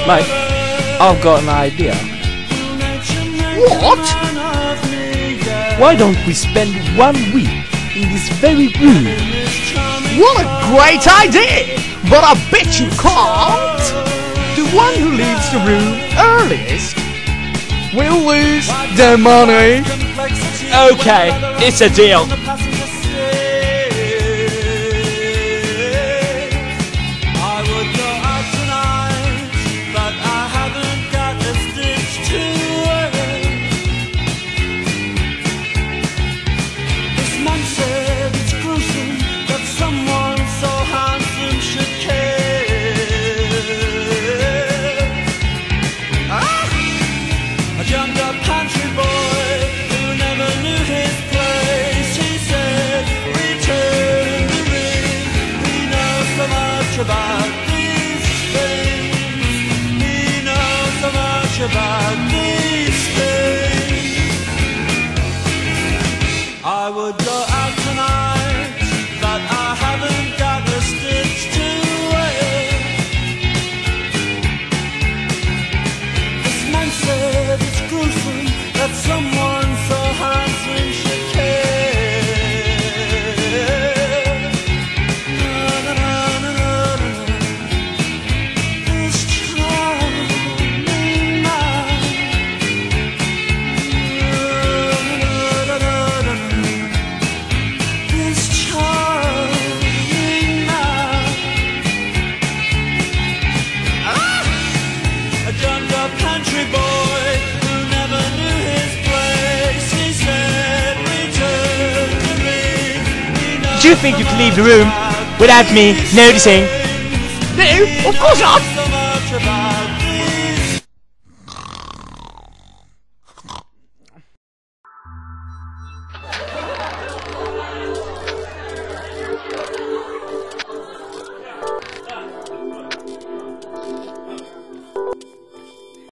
Mate, I've got an idea. What? Why don't we spend 1 week in this very room? What a great idea! But I bet you can't! The one who leaves the room earliest will lose their money. Okay, it's a deal. About these things, he knows so much about these things. I would go out tonight, but I haven't got a stitch to wear. This man said it's gruesome that someone so handsome should care. Do you think you can leave the room without me noticing? No, of course not! So much about